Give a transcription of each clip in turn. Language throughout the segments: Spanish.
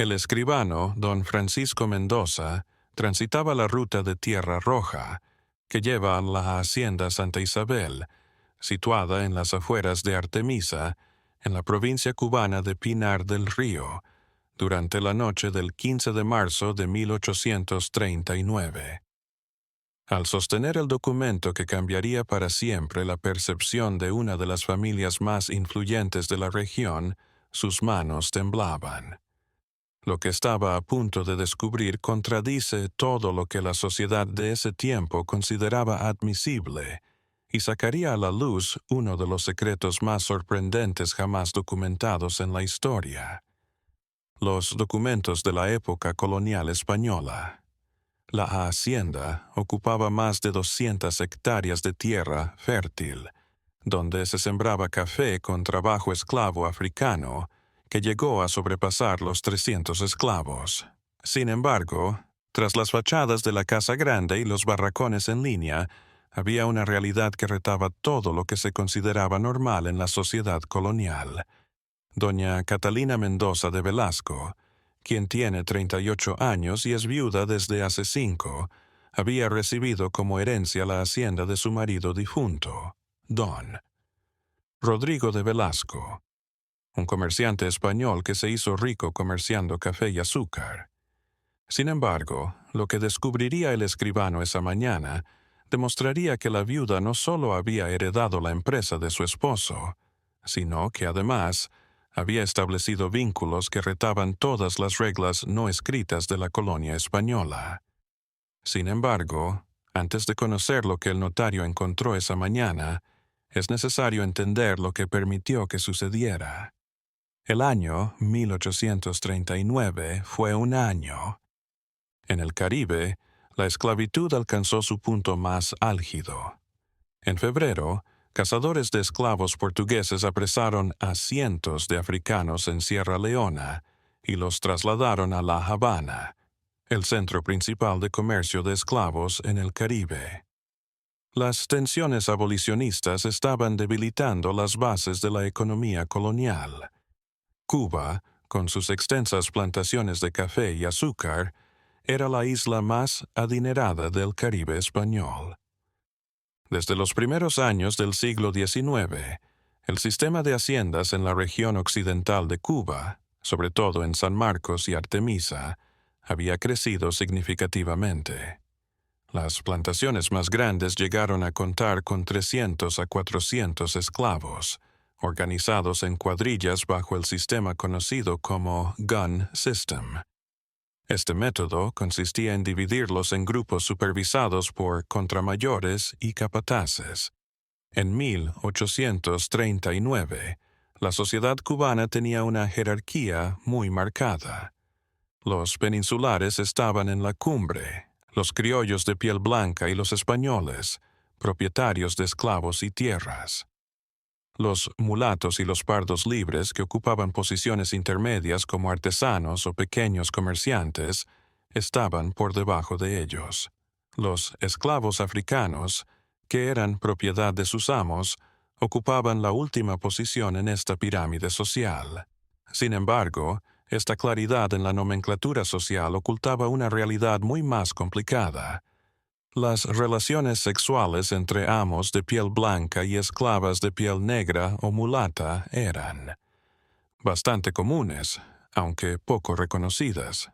El escribano, don Francisco Mendoza, transitaba la ruta de Tierra Roja, que lleva a la hacienda Santa Isabel, situada en las afueras de Artemisa, en la provincia cubana de Pinar del Río, durante la noche del 15 de marzo de 1839. Al sostener el documento que cambiaría para siempre la percepción de una de las familias más influyentes de la región, sus manos temblaban. Lo que estaba a punto de descubrir contradice todo lo que la sociedad de ese tiempo consideraba admisible y sacaría a la luz uno de los secretos más sorprendentes jamás documentados en la historia. Los documentos de la época colonial española. La hacienda ocupaba más de 200 hectáreas de tierra fértil, donde se sembraba café con trabajo esclavo africano, que llegó a sobrepasar los 300 esclavos. Sin embargo, tras las fachadas de la Casa Grande y los barracones en línea, había una realidad que retaba todo lo que se consideraba normal en la sociedad colonial. Doña Catalina Mendoza de Velasco, quien tiene 38 años y es viuda desde hace 5, había recibido como herencia la hacienda de su marido difunto, don Rodrigo de Velasco, un comerciante español que se hizo rico comerciando café y azúcar. Sin embargo, lo que descubriría el escribano esa mañana demostraría que la viuda no solo había heredado la empresa de su esposo, sino que además había establecido vínculos que retaban todas las reglas no escritas de la colonia española. Sin embargo, antes de conocer lo que el notario encontró esa mañana, es necesario entender lo que permitió que sucediera. El año 1839 fue un año. En el Caribe, la esclavitud alcanzó su punto más álgido. En febrero, cazadores de esclavos portugueses apresaron a cientos de africanos en Sierra Leona y los trasladaron a La Habana, el centro principal de comercio de esclavos en el Caribe. Las tensiones abolicionistas estaban debilitando las bases de la economía colonial. Cuba, con sus extensas plantaciones de café y azúcar, era la isla más adinerada del Caribe español. Desde los primeros años del siglo XIX, el sistema de haciendas en la región occidental de Cuba, sobre todo en San Marcos y Artemisa, había crecido significativamente. Las plantaciones más grandes llegaron a contar con 300 a 400 esclavos, organizados en cuadrillas bajo el sistema conocido como gun system. Este método consistía en dividirlos en grupos supervisados por contramayores y capataces. En 1839, la sociedad cubana tenía una jerarquía muy marcada. Los peninsulares estaban en la cumbre, los criollos de piel blanca y los españoles, propietarios de esclavos y tierras. Los mulatos y los pardos libres, que ocupaban posiciones intermedias como artesanos o pequeños comerciantes, estaban por debajo de ellos. Los esclavos africanos, que eran propiedad de sus amos, ocupaban la última posición en esta pirámide social. Sin embargo, esta claridad en la nomenclatura social ocultaba una realidad muy más complicada. Las relaciones sexuales entre amos de piel blanca y esclavas de piel negra o mulata eran bastante comunes, aunque poco reconocidas.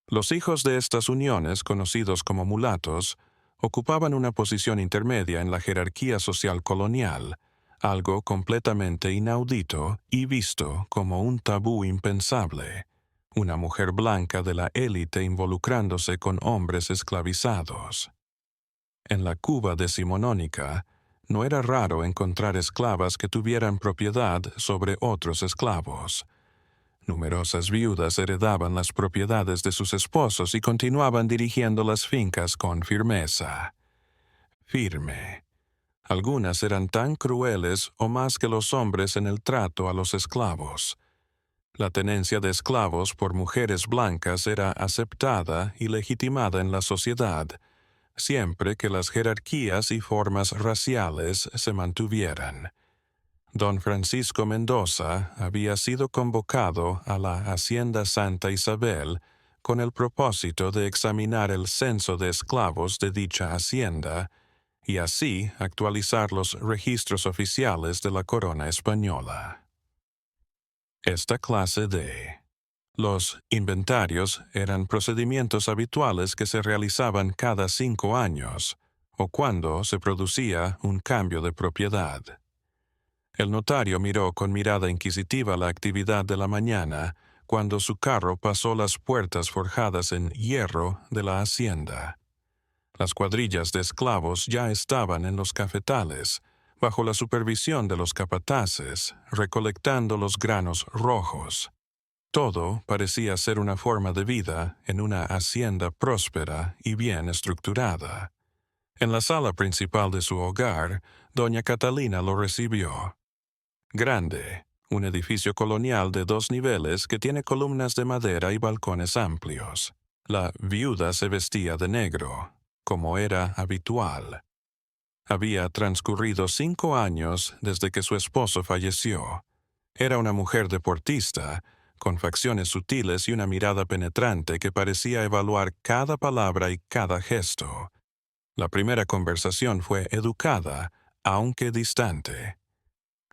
Los hijos de estas uniones, conocidos como mulatos, ocupaban una posición intermedia en la jerarquía social colonial, algo completamente inaudito y visto como un tabú impensable. Una mujer blanca de la élite involucrándose con hombres esclavizados. En la Cuba decimonónica, no era raro encontrar esclavas que tuvieran propiedad sobre otros esclavos. Numerosas viudas heredaban las propiedades de sus esposos y continuaban dirigiendo las fincas con firmeza. Firme. Algunas eran tan crueles o más que los hombres en el trato a los esclavos. La tenencia de esclavos por mujeres blancas era aceptada y legitimada en la sociedad, siempre que las jerarquías y formas raciales se mantuvieran. Don Francisco Mendoza había sido convocado a la Hacienda Santa Isabel con el propósito de examinar el censo de esclavos de dicha hacienda y así actualizar los registros oficiales de la corona española. Esta clase de los inventarios eran procedimientos habituales que se realizaban cada 5 años, o cuando se producía un cambio de propiedad. El notario miró con mirada inquisitiva la actividad de la mañana cuando su carro pasó las puertas forjadas en hierro de la hacienda. Las cuadrillas de esclavos ya estaban en los cafetales, bajo la supervisión de los capataces, recolectando los granos rojos. Todo parecía ser una forma de vida en una hacienda próspera y bien estructurada. En la sala principal de su hogar, doña Catalina lo recibió. Grande, un edificio colonial de 2 niveles que tiene columnas de madera y balcones amplios. La viuda se vestía de negro, como era habitual. Había transcurrido 5 años desde que su esposo falleció. Era una mujer deportista, con facciones sutiles y una mirada penetrante que parecía evaluar cada palabra y cada gesto. La primera conversación fue educada, aunque distante.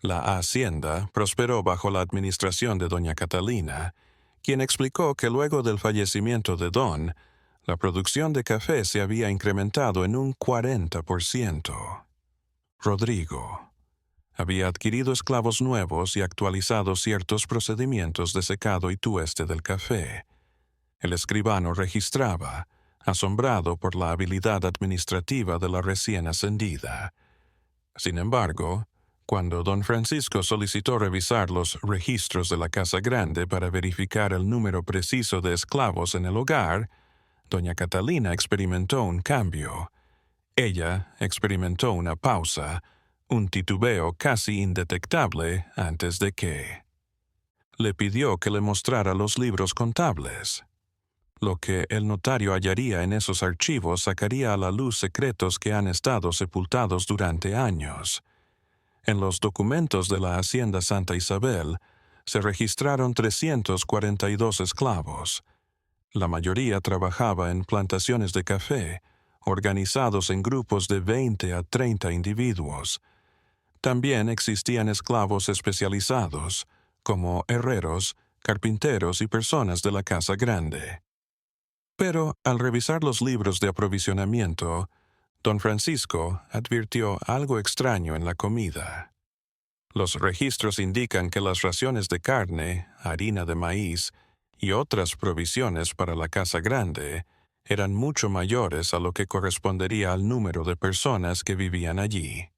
La hacienda prosperó bajo la administración de doña Catalina, quien explicó que luego del fallecimiento de Don, la producción de café se había incrementado en un 40%. Rodrigo había adquirido esclavos nuevos y actualizado ciertos procedimientos de secado y tueste del café. El escribano registraba, asombrado por la habilidad administrativa de la recién ascendida. Sin embargo, cuando don Francisco solicitó revisar los registros de la Casa Grande para verificar el número preciso de esclavos en el hogar, doña Catalina experimentó un cambio. Ella experimentó una pausa, un titubeo casi indetectable antes de que le pidió que le mostrara los libros contables. Lo que el notario hallaría en esos archivos sacaría a la luz secretos que han estado sepultados durante años. En los documentos de la Hacienda Santa Isabel se registraron 342 esclavos. La mayoría trabajaba en plantaciones de café, organizados en grupos de 20 a 30 individuos. También existían esclavos especializados, como herreros, carpinteros y personas de la Casa Grande. Pero al revisar los libros de aprovisionamiento, don Francisco advirtió algo extraño en la comida. Los registros indican que las raciones de carne, harina de maíz y otras provisiones para la Casa Grande eran mucho mayores a lo que correspondería al número de personas que vivían allí.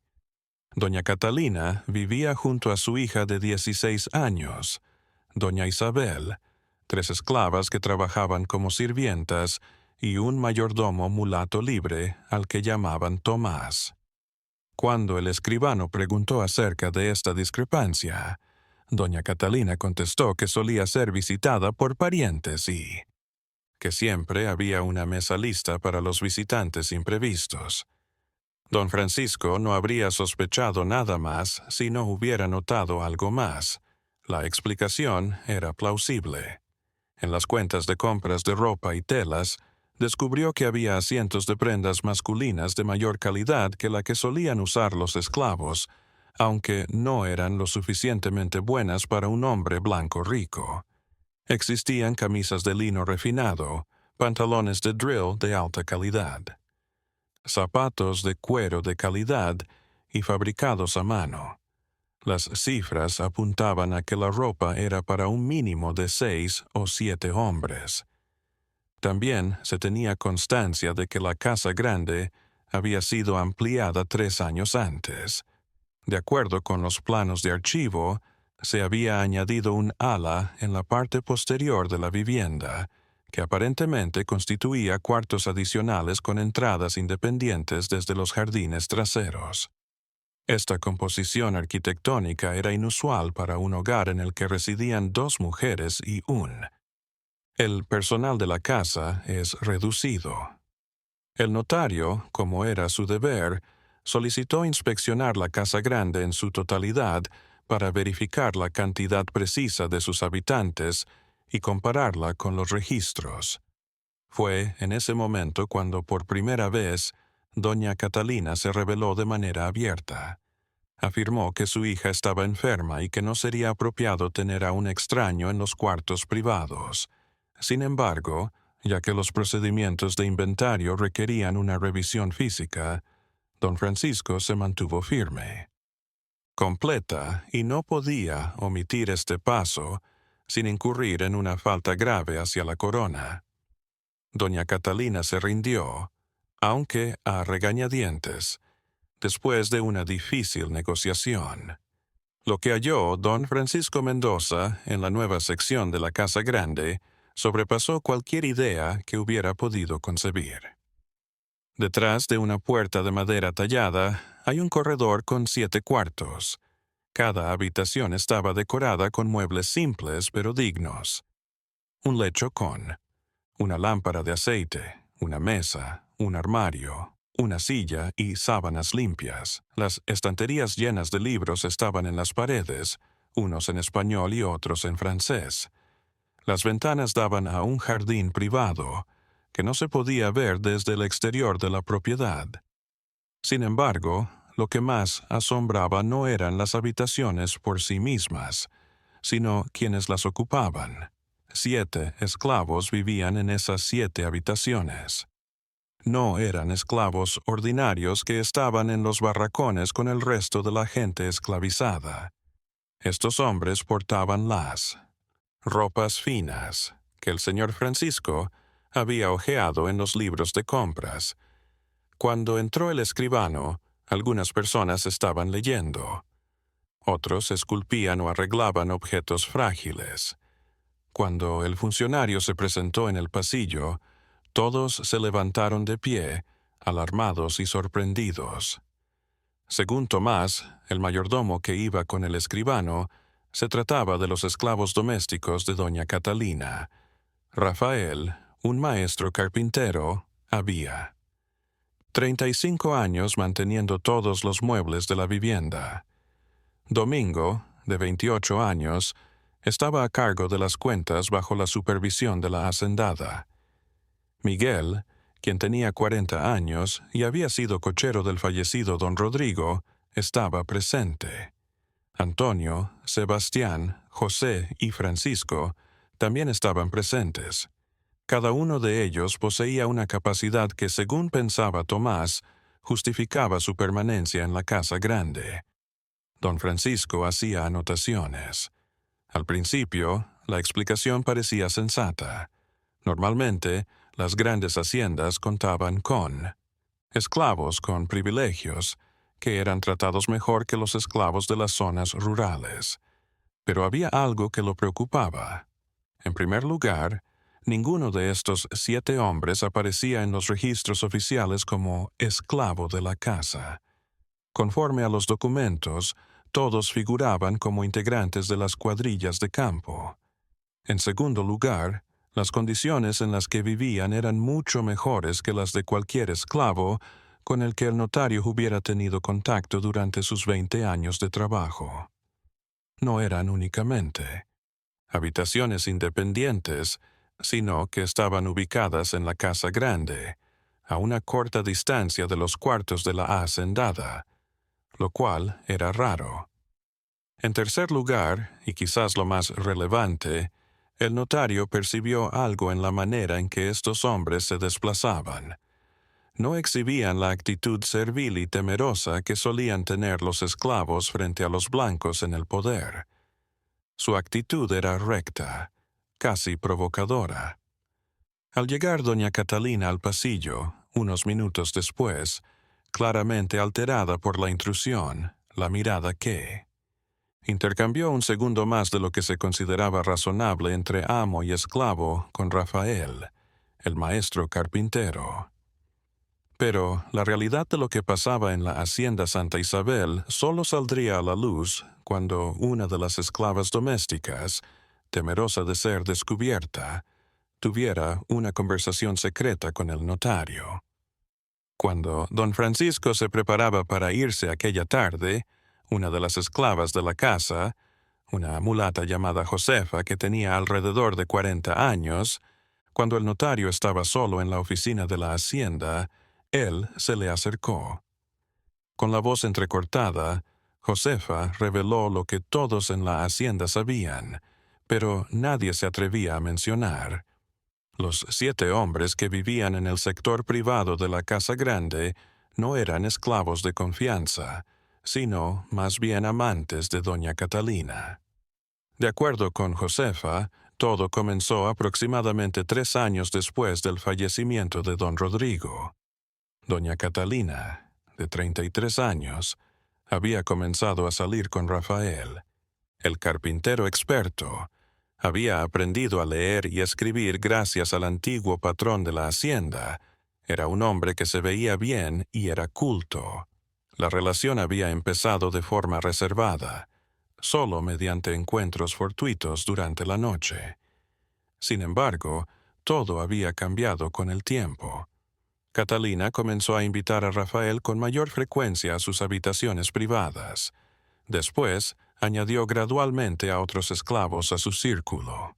Doña Catalina vivía junto a su hija de 16 años, doña Isabel, 3 esclavas que trabajaban como sirvientas y un mayordomo mulato libre al que llamaban Tomás. Cuando el escribano preguntó acerca de esta discrepancia, doña Catalina contestó que solía ser visitada por parientes y que siempre había una mesa lista para los visitantes imprevistos. Don Francisco no habría sospechado nada más si no hubiera notado algo más. La explicación era plausible. En las cuentas de compras de ropa y telas, descubrió que había cientos de prendas masculinas de mayor calidad que la que solían usar los esclavos, aunque no eran lo suficientemente buenas para un hombre blanco rico. Existían camisas de lino refinado, pantalones de drill de alta calidad, zapatos de cuero de calidad y fabricados a mano. Las cifras apuntaban a que la ropa era para un mínimo de 6 o 7 hombres. También se tenía constancia de que la Casa Grande había sido ampliada 3 años antes. De acuerdo con los planos de archivo, se había añadido un ala en la parte posterior de la vivienda, que aparentemente constituía cuartos adicionales con entradas independientes desde los jardines traseros. Esta composición arquitectónica era inusual para un hogar en el que residían 2 mujeres y El personal de la casa es reducido. El notario, como era su deber, solicitó inspeccionar la Casa Grande en su totalidad para verificar la cantidad precisa de sus habitantes y compararla con los registros. Fue en ese momento cuando por primera vez doña Catalina se reveló de manera abierta. Afirmó que su hija estaba enferma y que no sería apropiado tener a un extraño en los cuartos privados. Sin embargo, ya que los procedimientos de inventario requerían una revisión física, don Francisco se mantuvo firme, completa, y no podía omitir este paso sin incurrir en una falta grave hacia la corona. Doña Catalina se rindió, aunque a regañadientes, después de una difícil negociación. Lo que halló don Francisco Mendoza en la nueva sección de la Casa Grande sobrepasó cualquier idea que hubiera podido concebir. Detrás de una puerta de madera tallada hay un corredor con 7 cuartos. Cada habitación estaba decorada con muebles simples pero dignos. Un lecho con una lámpara de aceite, una mesa, un armario, una silla y sábanas limpias. Las estanterías llenas de libros estaban en las paredes, unos en español y otros en francés. Las ventanas daban a un jardín privado, que no se podía ver desde el exterior de la propiedad. Sin embargo, lo que más asombraba no eran las habitaciones por sí mismas, sino quienes las ocupaban. 7 esclavos vivían en esas 7 habitaciones. No eran esclavos ordinarios que estaban en los barracones con el resto de la gente esclavizada. Estos hombres portaban las ropas finas que el señor Francisco había hojeado en los libros de compras. Cuando entró el escribano, algunas personas estaban leyendo. Otros esculpían o arreglaban objetos frágiles. Cuando el funcionario se presentó en el pasillo, todos se levantaron de pie, alarmados y sorprendidos. Según Tomás, el mayordomo que iba con el escribano, se trataba de los esclavos domésticos de doña Catalina. Rafael, un maestro carpintero, había 35 años manteniendo todos los muebles de la vivienda. Domingo, de 28 años, estaba a cargo de las cuentas bajo la supervisión de la hacendada. Miguel, quien tenía 40 años y había sido cochero del fallecido don Rodrigo, estaba presente. Antonio, Sebastián, José y Francisco también estaban presentes. Cada uno de ellos poseía una capacidad que, según pensaba Tomás, justificaba su permanencia en la casa grande. Don Francisco hacía anotaciones. Al principio, la explicación parecía sensata. Normalmente, las grandes haciendas contaban con esclavos con privilegios, que eran tratados mejor que los esclavos de las zonas rurales. Pero había algo que lo preocupaba. En primer lugar, ninguno de estos 7 hombres aparecía en los registros oficiales como esclavo de la casa. Conforme a los documentos, todos figuraban como integrantes de las cuadrillas de campo. En segundo lugar, las condiciones en las que vivían eran mucho mejores que las de cualquier esclavo con el que el notario hubiera tenido contacto durante sus 20 años de trabajo. No eran únicamente habitaciones independientes, sino que estaban ubicadas en la casa grande, a una corta distancia de los cuartos de la hacendada, lo cual era raro. En tercer lugar, y quizás lo más relevante, el notario percibió algo en la manera en que estos hombres se desplazaban. No exhibían la actitud servil y temerosa que solían tener los esclavos frente a los blancos en el poder. Su actitud era recta, casi provocadora. Al llegar doña Catalina al pasillo, unos minutos después, claramente alterada por la intrusión, la mirada que intercambió un segundo más de lo que se consideraba razonable entre amo y esclavo con Rafael, el maestro carpintero. Pero la realidad de lo que pasaba en la hacienda Santa Isabel solo saldría a la luz cuando una de las esclavas domésticas, temerosa de ser descubierta, tuviera una conversación secreta con el notario. Cuando don Francisco se preparaba para irse aquella tarde, Una de las esclavas de la casa, una mulata llamada Josefa que tenía alrededor de 40 años, cuando el notario estaba solo en la oficina de la hacienda, él se le acercó. Con la voz entrecortada, Josefa reveló lo que todos en la hacienda sabían, pero nadie se atrevía a mencionar. Los 7 hombres que vivían en el sector privado de la casa grande no eran esclavos de confianza, sino más bien amantes de doña Catalina. De acuerdo con Josefa, todo comenzó aproximadamente 3 años después del fallecimiento de don Rodrigo. Doña Catalina, de 33 años, había comenzado a salir con Rafael. El carpintero experto había aprendido a leer y escribir gracias al antiguo patrón de la hacienda. Era un hombre que se veía bien y era culto. La relación había empezado de forma reservada, solo mediante encuentros fortuitos durante la noche. Sin embargo, todo había cambiado con el tiempo. Catalina comenzó a invitar a Rafael con mayor frecuencia a sus habitaciones privadas. Después, añadió gradualmente a otros esclavos a su círculo.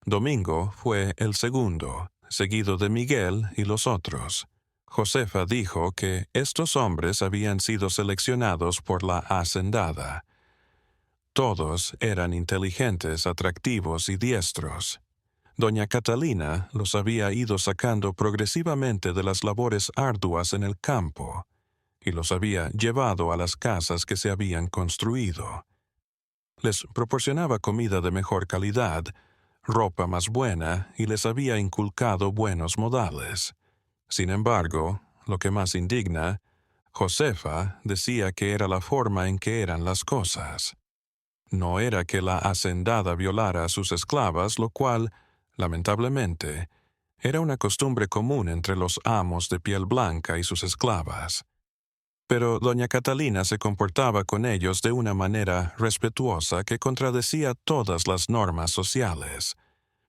Domingo fue el segundo, seguido de Miguel y los otros. Josefa dijo que estos hombres habían sido seleccionados por la hacendada. Todos eran inteligentes, atractivos y diestros. Doña Catalina los había ido sacando progresivamente de las labores arduas en el campo y los había llevado a las casas que se habían construido. Les proporcionaba comida de mejor calidad, ropa más buena y les había inculcado buenos modales. Sin embargo, lo que más indigna, Josefa decía que era la forma en que eran las cosas. No era que la hacendada violara a sus esclavas, lo cual, lamentablemente, era una costumbre común entre los amos de piel blanca y sus esclavas. Pero doña Catalina se comportaba con ellos de una manera respetuosa que contradecía todas las normas sociales.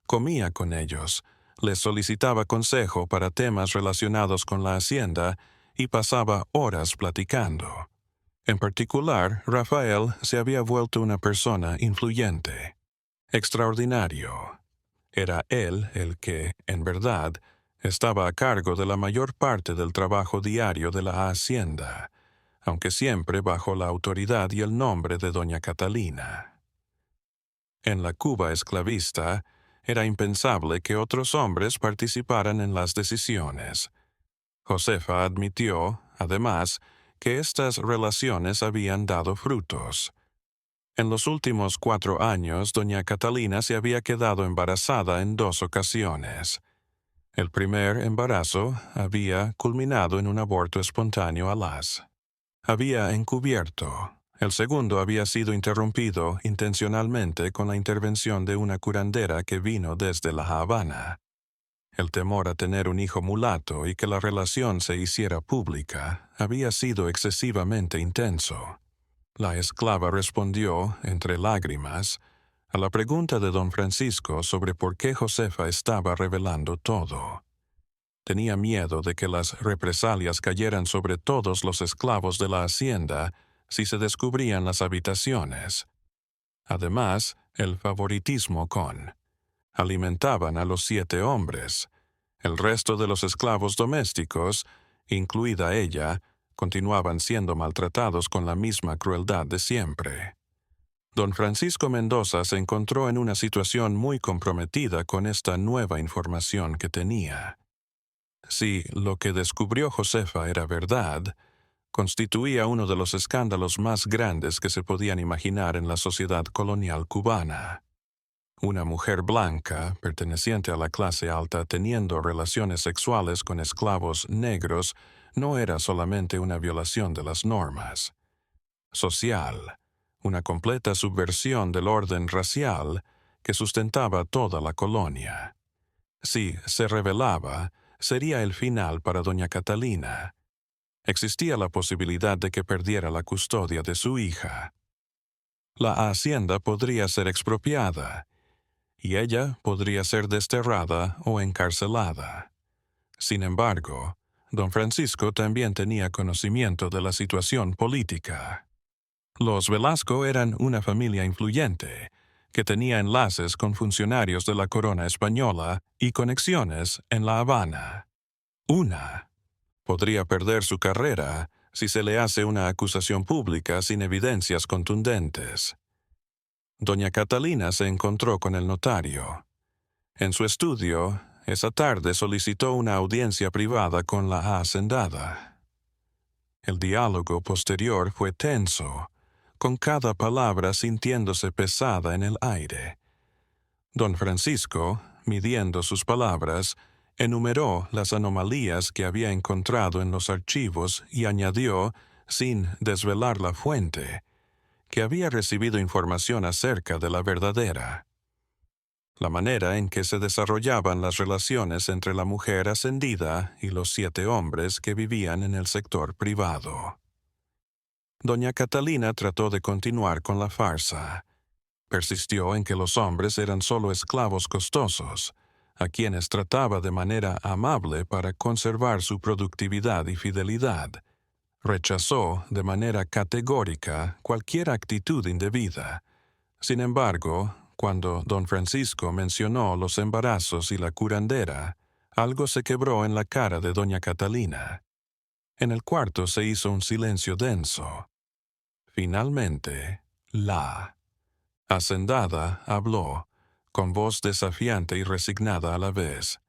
Comía con ellos, les solicitaba consejo para temas relacionados con la hacienda y pasaba horas platicando. En particular, Rafael se había vuelto una persona influyente, extraordinario. Era él el que, en verdad, estaba a cargo de la mayor parte del trabajo diario de la hacienda, aunque siempre bajo la autoridad y el nombre de doña Catalina. En la Cuba esclavista, era impensable que otros hombres participaran en las decisiones. Josefa admitió, además, que estas relaciones habían dado frutos. En los últimos 4 años, doña Catalina se había quedado embarazada en 2 ocasiones. El primer embarazo había culminado en un aborto espontáneo alas. Había encubierto. El segundo había sido interrumpido intencionalmente con la intervención de una curandera que vino desde La Habana. El temor a tener un hijo mulato y que la relación se hiciera pública había sido excesivamente intenso. La esclava respondió, entre lágrimas, a la pregunta de don Francisco sobre por qué Josefa estaba revelando todo. Tenía miedo de que las represalias cayeran sobre todos los esclavos de la hacienda si se descubrían las habitaciones. Además, el favoritismo alimentaban a los 7 hombres. El resto de los esclavos domésticos, incluida ella, continuaban siendo maltratados con la misma crueldad de siempre. Don Francisco Mendoza se encontró en una situación muy comprometida con esta nueva información que tenía. Si lo que descubrió Josefa era verdad, constituía uno de los escándalos más grandes que se podían imaginar en la sociedad colonial cubana. Una mujer blanca, perteneciente a la clase alta, teniendo relaciones sexuales con esclavos negros, no era solamente una violación de las normas. Social, una completa subversión del orden racial que sustentaba toda la colonia. Si se revelaba, sería el final para doña Catalina. Existía la posibilidad de que perdiera la custodia de su hija. La hacienda podría ser expropiada, y ella podría ser desterrada o encarcelada. Sin embargo, don Francisco también tenía conocimiento de la situación política. Los Velasco eran una familia influyente, que tenía enlaces con funcionarios de la corona española y conexiones en La Habana. Una podría perder su carrera si se le hace una acusación pública sin evidencias contundentes. Doña Catalina se encontró con el notario. En su estudio, esa tarde solicitó una audiencia privada con la hacendada. El diálogo posterior fue tenso, con cada palabra sintiéndose pesada en el aire. Don Francisco, midiendo sus palabras, enumeró las anomalías que había encontrado en los archivos y añadió, sin desvelar la fuente, que había recibido información acerca de la verdadera. La manera en que se desarrollaban las relaciones entre la mujer ascendida y los 7 hombres que vivían en el sector privado. Doña Catalina trató de continuar con la farsa. Persistió en que los hombres eran solo esclavos costosos, a quienes trataba de manera amable para conservar su productividad y fidelidad. Rechazó de manera categórica cualquier actitud indebida. Sin embargo, cuando don Francisco mencionó los embarazos y la curandera, algo se quebró en la cara de doña Catalina. En el cuarto se hizo un silencio denso. Finalmente, la hacendada habló, con voz desafiante y resignada a la vez.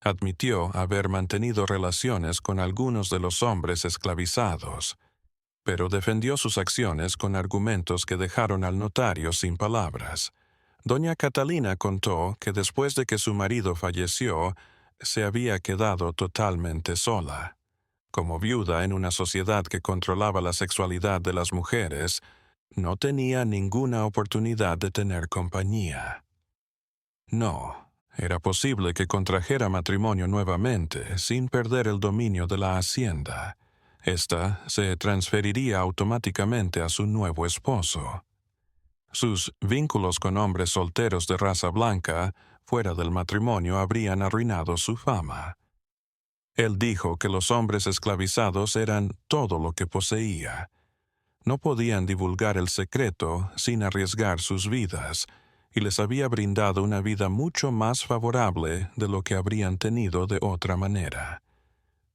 Admitió haber mantenido relaciones con algunos de los hombres esclavizados, pero defendió sus acciones con argumentos que dejaron al notario sin palabras. Doña Catalina contó que después de que su marido falleció, se había quedado totalmente sola. Como viuda en una sociedad que controlaba la sexualidad de las mujeres, no tenía ninguna oportunidad de tener compañía. No, era posible que contrajera matrimonio nuevamente sin perder el dominio de la hacienda. Esta se transferiría automáticamente a su nuevo esposo. Sus vínculos con hombres solteros de raza blanca, fuera del matrimonio, habrían arruinado su fama. Él dijo que los hombres esclavizados eran todo lo que poseía. No podían divulgar el secreto sin arriesgar sus vidas, y les había brindado una vida mucho más favorable de lo que habrían tenido de otra manera.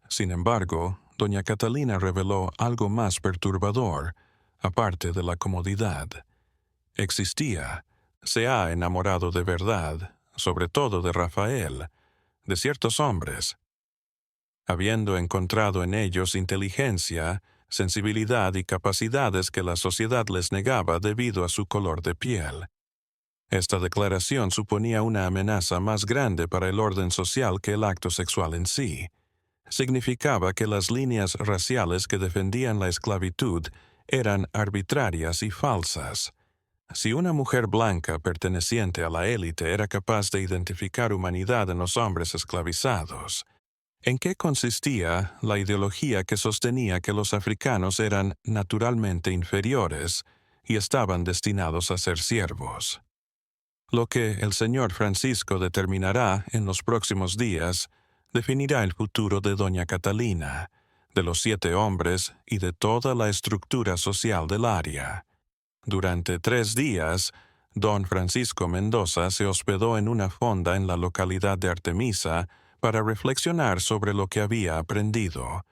Sin embargo, doña Catalina reveló algo más perturbador, aparte de la comodidad. Se ha enamorado de verdad, sobre todo de Rafael, de ciertos hombres, habiendo encontrado en ellos inteligencia, sensibilidad y capacidades que la sociedad les negaba debido a su color de piel. Esta declaración suponía una amenaza más grande para el orden social que el acto sexual en sí. Significaba que las líneas raciales que defendían la esclavitud eran arbitrarias y falsas. Si una mujer blanca perteneciente a la élite era capaz de identificar humanidad en los hombres esclavizados, ¿en qué consistía la ideología que sostenía que los africanos eran naturalmente inferiores y estaban destinados a ser siervos? Lo que el señor Francisco determinará en los próximos días definirá el futuro de doña Catalina, de los 7 hombres y de toda la estructura social del área. Durante 3 días, don Francisco Mendoza se hospedó en una fonda en la localidad de Artemisa para reflexionar sobre lo que había aprendido.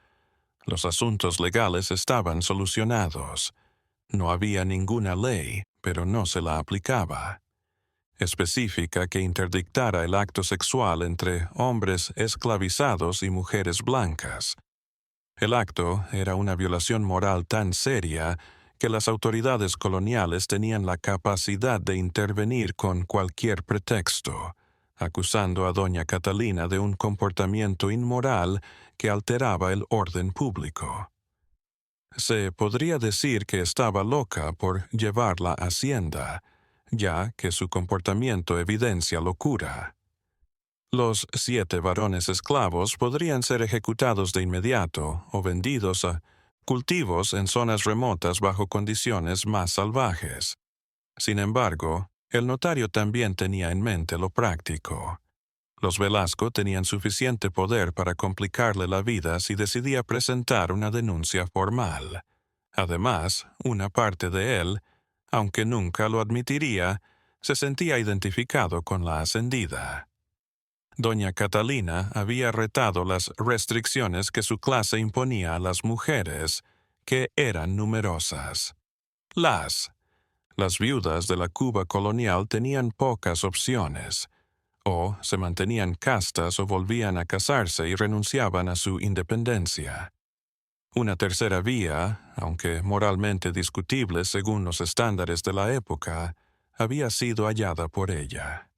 Los asuntos legales estaban solucionados. No había ninguna ley, pero no se la aplicaba. Específica que interdictara el acto sexual entre hombres esclavizados y mujeres blancas. El acto era una violación moral tan seria que las autoridades coloniales tenían la capacidad de intervenir con cualquier pretexto, acusando a doña Catalina de un comportamiento inmoral que alteraba el orden público. Se podría decir que estaba loca por llevar la hacienda, ya que su comportamiento evidencia locura. Los 7 varones esclavos podrían ser ejecutados de inmediato o vendidos a cultivos en zonas remotas bajo condiciones más salvajes. Sin embargo, el notario también tenía en mente lo práctico. Los Velasco tenían suficiente poder para complicarle la vida si decidía presentar una denuncia formal. Además, una parte de él, aunque nunca lo admitiría, se sentía identificado con la ascendida. Doña Catalina había retado las restricciones que su clase imponía a las mujeres, que eran numerosas. Las viudas de la Cuba colonial tenían pocas opciones, o se mantenían castas o volvían a casarse y renunciaban a su independencia. Una tercera vía, aunque moralmente discutible según los estándares de la época, había sido hallada por ella.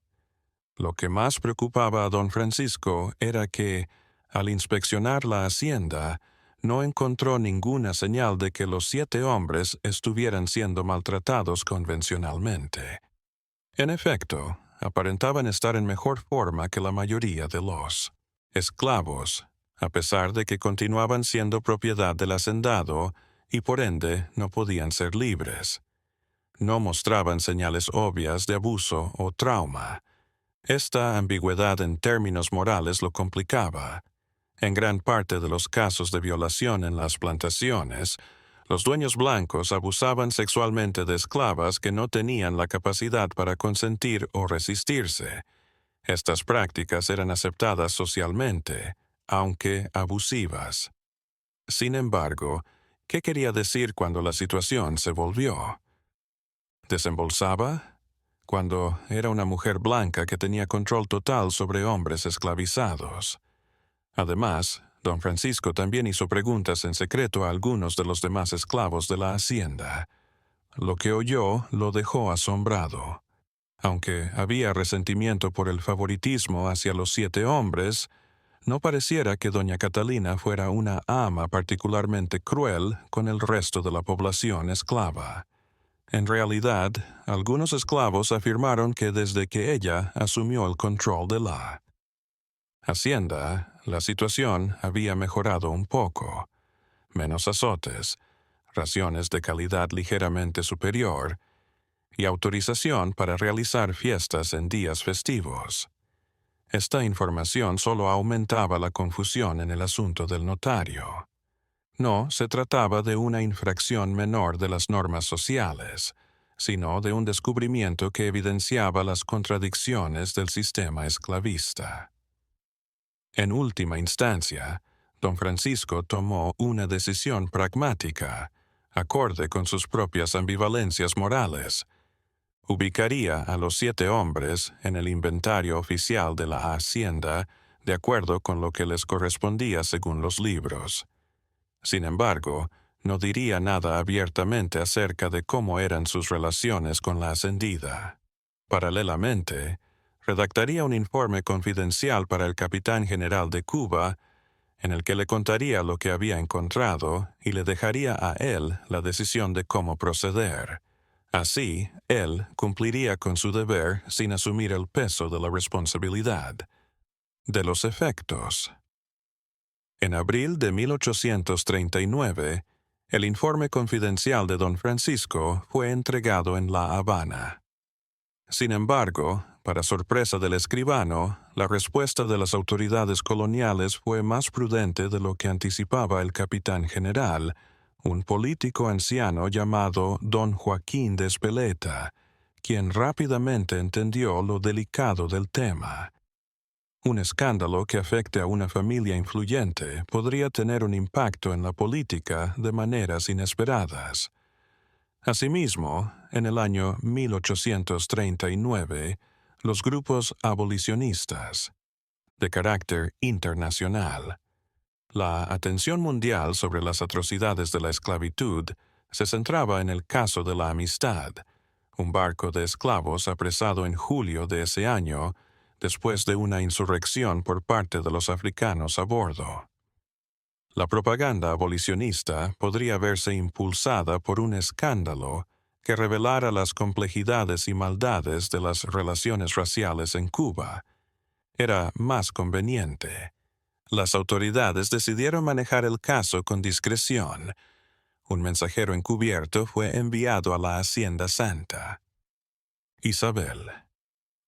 Lo que más preocupaba a don Francisco era que, al inspeccionar la hacienda, no encontró ninguna señal de que los 7 hombres estuvieran siendo maltratados convencionalmente. En efecto, aparentaban estar en mejor forma que la mayoría de los esclavos, a pesar de que continuaban siendo propiedad del hacendado y por ende no podían ser libres. No mostraban señales obvias de abuso o trauma. Esta ambigüedad en términos morales lo complicaba. En gran parte de los casos de violación en las plantaciones, los dueños blancos abusaban sexualmente de esclavas que no tenían la capacidad para consentir o resistirse. Estas prácticas eran aceptadas socialmente, aunque abusivas. Sin embargo, ¿qué quería decir cuando la situación se volvió? ¿Desembolsaba? Cuando era una mujer blanca que tenía control total sobre hombres esclavizados. Además, don Francisco también hizo preguntas en secreto a algunos de los demás esclavos de la hacienda. Lo que oyó lo dejó asombrado. Aunque había resentimiento por el favoritismo hacia los 7 hombres, no pareciera que doña Catalina fuera una ama particularmente cruel con el resto de la población esclava. En realidad, algunos esclavos afirmaron que desde que ella asumió el control de la hacienda, la situación había mejorado un poco. Menos azotes, raciones de calidad ligeramente superior y autorización para realizar fiestas en días festivos. Esta información solo aumentaba la confusión en el asunto del notario. No se trataba de una infracción menor de las normas sociales, sino de un descubrimiento que evidenciaba las contradicciones del sistema esclavista. En última instancia, don Francisco tomó una decisión pragmática, acorde con sus propias ambivalencias morales. Ubicaría a los 7 hombres en el inventario oficial de la hacienda de acuerdo con lo que les correspondía según los libros. Sin embargo, no diría nada abiertamente acerca de cómo eran sus relaciones con la ascendida. Paralelamente, redactaría un informe confidencial para el capitán general de Cuba, en el que le contaría lo que había encontrado y le dejaría a él la decisión de cómo proceder. Así, él cumpliría con su deber sin asumir el peso de la responsabilidad. De los efectos. En abril de 1839, el informe confidencial de don Francisco fue entregado en La Habana. Sin embargo, para sorpresa del escribano, la respuesta de las autoridades coloniales fue más prudente de lo que anticipaba el capitán general, un político anciano llamado don Joaquín de Espeleta, quien rápidamente entendió lo delicado del tema. Un escándalo que afecte a una familia influyente podría tener un impacto en la política de maneras inesperadas. Asimismo, en el año 1839, los grupos abolicionistas, de carácter internacional, la atención mundial sobre las atrocidades de la esclavitud se centraba en el caso de la Amistad, un barco de esclavos apresado en julio de ese año, después de una insurrección por parte de los africanos a bordo. La propaganda abolicionista podría verse impulsada por un escándalo que revelara las complejidades y maldades de las relaciones raciales en Cuba. Era más conveniente. Las autoridades decidieron manejar el caso con discreción. Un mensajero encubierto fue enviado a la Hacienda Santa. Isabel.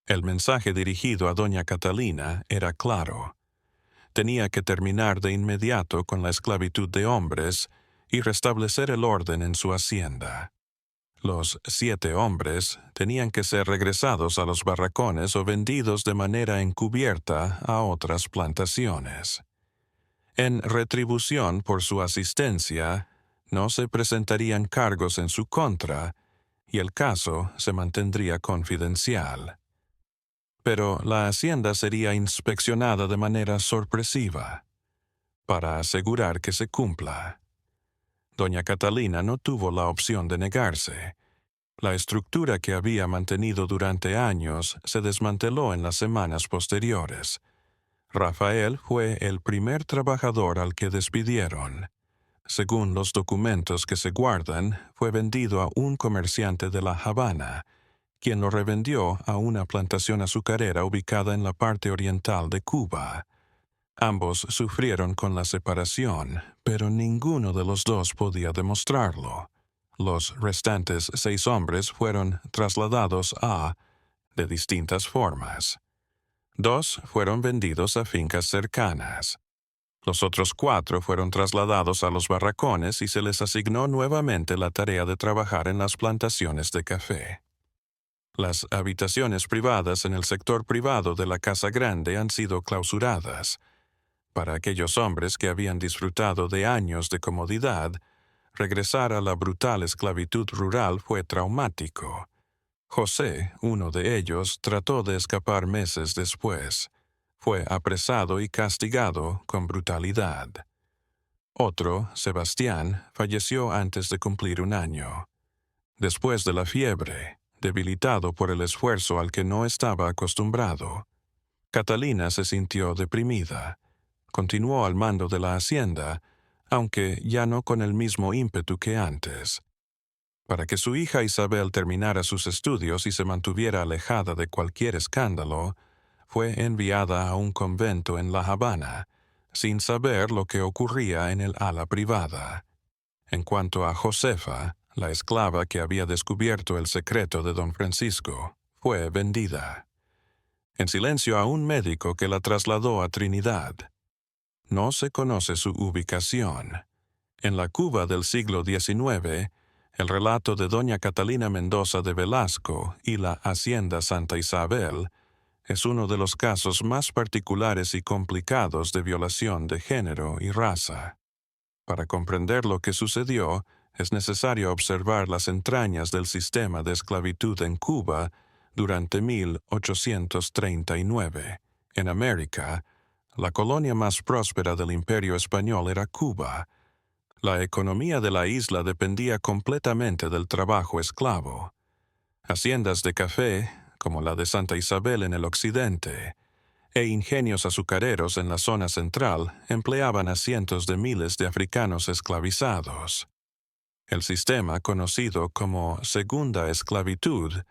El mensaje dirigido a doña Catalina era claro. Tenía que terminar de inmediato con la esclavitud de hombres y restablecer el orden en su hacienda. Los 7 hombres tenían que ser regresados a los barracones o vendidos de manera encubierta a otras plantaciones. En retribución por su asistencia, no se presentarían cargos en su contra y el caso se mantendría confidencial. Pero la hacienda sería inspeccionada de manera sorpresiva para asegurar que se cumpla. Doña Catalina no tuvo la opción de negarse. La estructura que había mantenido durante años se desmanteló en las semanas posteriores. Rafael fue el primer trabajador al que despidieron. Según los documentos que se guardan, fue vendido a un comerciante de La Habana, quien lo revendió a una plantación azucarera ubicada en la parte oriental de Cuba. Ambos sufrieron con la separación, pero ninguno de los dos podía demostrarlo. Los restantes 6 hombres fueron trasladados de distintas formas. 2 fueron vendidos a fincas cercanas. Los otros 4 fueron trasladados a los barracones y se les asignó nuevamente la tarea de trabajar en las plantaciones de café. Las habitaciones privadas en el sector privado de la Casa Grande han sido clausuradas. Para aquellos hombres que habían disfrutado de años de comodidad, regresar a la brutal esclavitud rural fue traumático. José, uno de ellos, trató de escapar meses después. Fue apresado y castigado con brutalidad. Otro, Sebastián, falleció antes de cumplir 1 año. Después de la fiebre, debilitado por el esfuerzo al que no estaba acostumbrado, Catalina se sintió deprimida. Continuó al mando de la hacienda, aunque ya no con el mismo ímpetu que antes. Para que su hija Isabel terminara sus estudios y se mantuviera alejada de cualquier escándalo, fue enviada a un convento en La Habana, sin saber lo que ocurría en el ala privada. En cuanto a Josefa, la esclava que había descubierto el secreto de don Francisco, fue vendida. En silencio a un médico que la trasladó a Trinidad. No se conoce su ubicación. En la Cuba del siglo XIX, el relato de doña Catalina Mendoza de Velasco y la Hacienda Santa Isabel es uno de los casos más particulares y complicados de violación de género y raza. Para comprender lo que sucedió, es necesario observar las entrañas del sistema de esclavitud en Cuba durante 1839. En América, la colonia más próspera del Imperio Español era Cuba. La economía de la isla dependía completamente del trabajo esclavo. Haciendas de café, como la de Santa Isabel en el occidente, e ingenios azucareros en la zona central empleaban a cientos de miles de africanos esclavizados. El sistema, conocido como segunda esclavitud,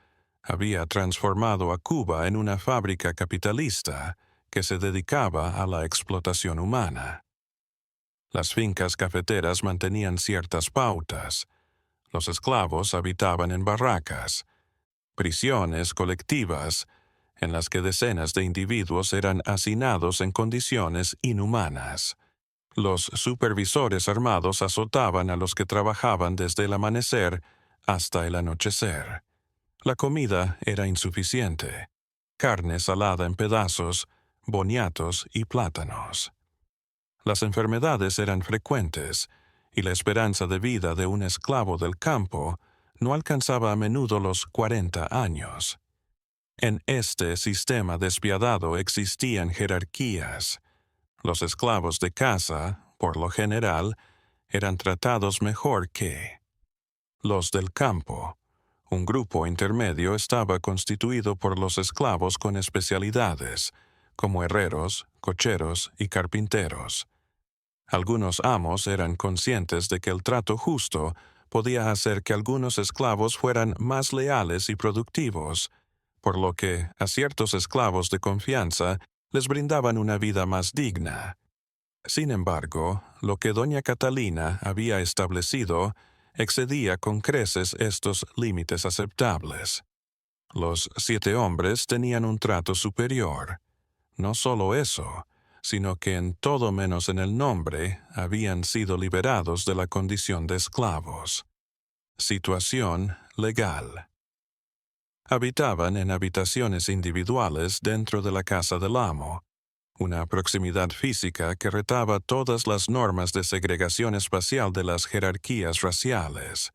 había transformado a Cuba en una fábrica capitalista que se dedicaba a la explotación humana. Las fincas cafeteras mantenían ciertas pautas. Los esclavos habitaban en barracas, prisiones colectivas, en las que decenas de individuos eran hacinados en condiciones inhumanas. Los supervisores armados azotaban a los que trabajaban desde el amanecer hasta el anochecer. La comida era insuficiente. Carne salada en pedazos, boniatos y plátanos. Las enfermedades eran frecuentes, y la esperanza de vida de un esclavo del campo no alcanzaba a menudo los 40 años. En este sistema despiadado existían jerarquías. Los esclavos de casa, por lo general, eran tratados mejor que los del campo. Un grupo intermedio estaba constituido por los esclavos con especialidades, como herreros, cocheros y carpinteros. Algunos amos eran conscientes de que el trato justo podía hacer que algunos esclavos fueran más leales y productivos, por lo que a ciertos esclavos de confianza les brindaban una vida más digna. Sin embargo, lo que doña Catalina había establecido excedía con creces estos límites aceptables. Los 7 hombres tenían un trato superior. No solo eso, sino que en todo menos en el nombre habían sido liberados de la condición de esclavos. Situación legal. Habitaban en habitaciones individuales dentro de la casa del amo, una proximidad física que retaba todas las normas de segregación espacial de las jerarquías raciales.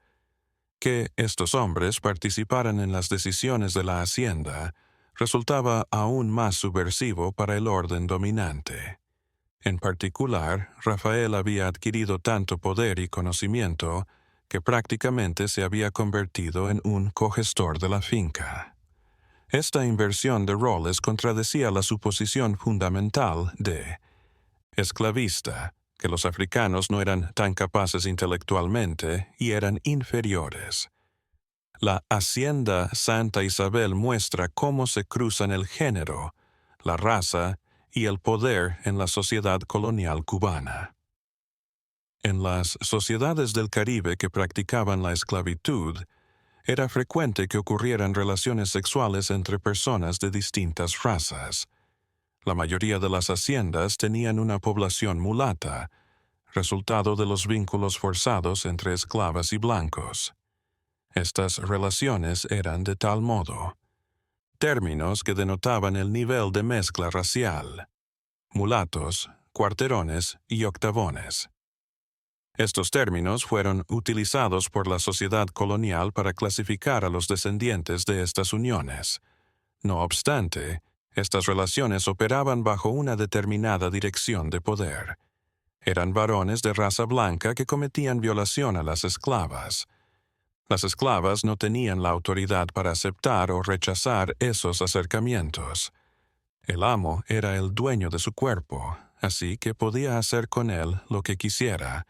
Que estos hombres participaran en las decisiones de la hacienda resultaba aún más subversivo para el orden dominante. En particular, Rafael había adquirido tanto poder y conocimiento que prácticamente se había convertido en un cogestor de la finca. Esta inversión de roles contradecía la suposición fundamental de esclavista, que los africanos no eran tan capaces intelectualmente y eran inferiores. La Hacienda Santa Isabel muestra cómo se cruzan el género, la raza y el poder en la sociedad colonial cubana. En las sociedades del Caribe que practicaban la esclavitud, era frecuente que ocurrieran relaciones sexuales entre personas de distintas razas. La mayoría de las haciendas tenían una población mulata, resultado de los vínculos forzados entre esclavas y blancos. Estas relaciones eran de tal modo. Términos que denotaban el nivel de mezcla racial. Mulatos, cuarterones y octavones. Estos términos fueron utilizados por la sociedad colonial para clasificar a los descendientes de estas uniones. No obstante, estas relaciones operaban bajo una determinada dirección de poder. Eran varones de raza blanca que cometían violación a las esclavas. Las esclavas no tenían la autoridad para aceptar o rechazar esos acercamientos. El amo era el dueño de su cuerpo, así que podía hacer con él lo que quisiera.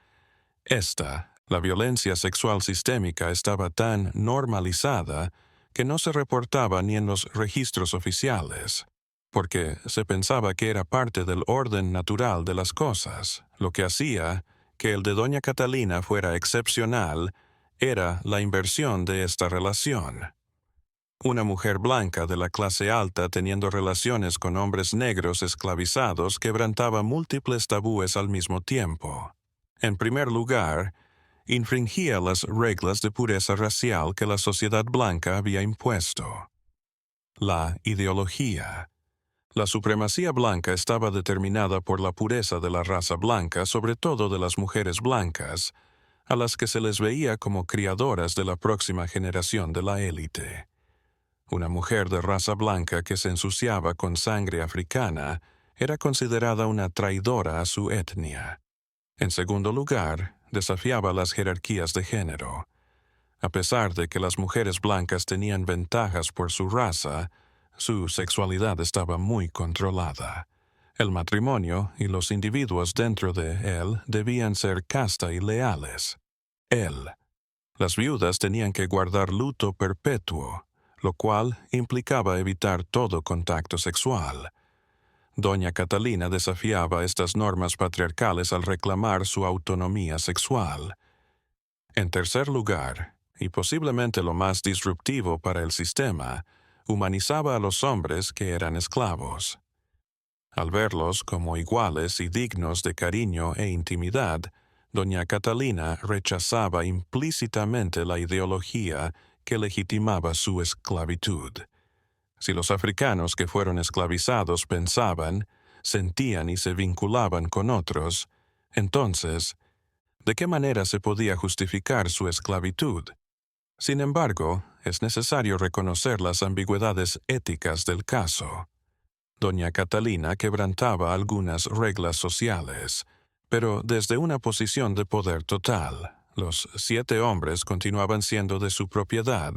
La violencia sexual sistémica estaba tan normalizada que no se reportaba ni en los registros oficiales, porque se pensaba que era parte del orden natural de las cosas. Lo que hacía que el de doña Catalina fuera excepcional era la inversión de esta relación. Una mujer blanca de la clase alta teniendo relaciones con hombres negros esclavizados quebrantaba múltiples tabúes al mismo tiempo. En primer lugar, infringía las reglas de pureza racial que la sociedad blanca había impuesto. La ideología. La supremacía blanca estaba determinada por la pureza de la raza blanca, sobre todo de las mujeres blancas, a las que se les veía como criadoras de la próxima generación de la élite. Una mujer de raza blanca que se ensuciaba con sangre africana era considerada una traidora a su etnia. En segundo lugar, desafiaba las jerarquías de género. A pesar de que las mujeres blancas tenían ventajas por su raza, su sexualidad estaba muy controlada. El matrimonio y los individuos dentro de él debían ser casta y leales. Las viudas tenían que guardar luto perpetuo, lo cual implicaba evitar todo contacto sexual. Doña Catalina desafiaba estas normas patriarcales al reclamar su autonomía sexual. En tercer lugar, y posiblemente lo más disruptivo para el sistema, humanizaba a los hombres que eran esclavos. Al verlos como iguales y dignos de cariño e intimidad, doña Catalina rechazaba implícitamente la ideología que legitimaba su esclavitud. Si los africanos que fueron esclavizados pensaban, sentían y se vinculaban con otros, entonces, ¿de qué manera se podía justificar su esclavitud? Sin embargo, es necesario reconocer las ambigüedades éticas del caso. Doña Catalina quebrantaba algunas reglas sociales, pero desde una posición de poder total. Los 7 hombres continuaban siendo de su propiedad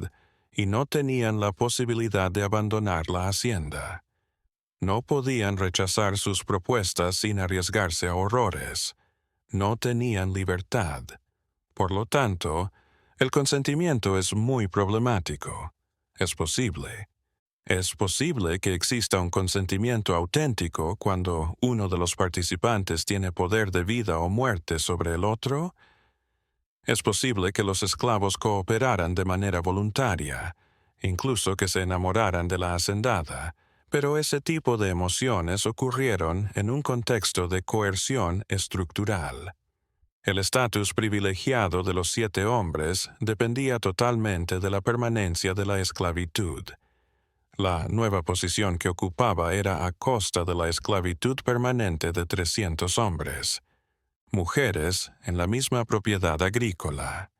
y no tenían la posibilidad de abandonar la hacienda. No podían rechazar sus propuestas sin arriesgarse a horrores. No tenían libertad. Por lo tanto, el consentimiento es muy problemático. Es posible que exista un consentimiento auténtico cuando uno de los participantes tiene poder de vida o muerte sobre el otro. Es posible que los esclavos cooperaran de manera voluntaria, incluso que se enamoraran de la hacendada, Pero ese tipo de emociones ocurrieron en un contexto de coerción estructural. El estatus privilegiado de los 7 hombres dependía totalmente de la permanencia de la esclavitud. La nueva posición que ocupaba era a costa de la esclavitud permanente de 300 hombres, mujeres en la misma propiedad agrícola.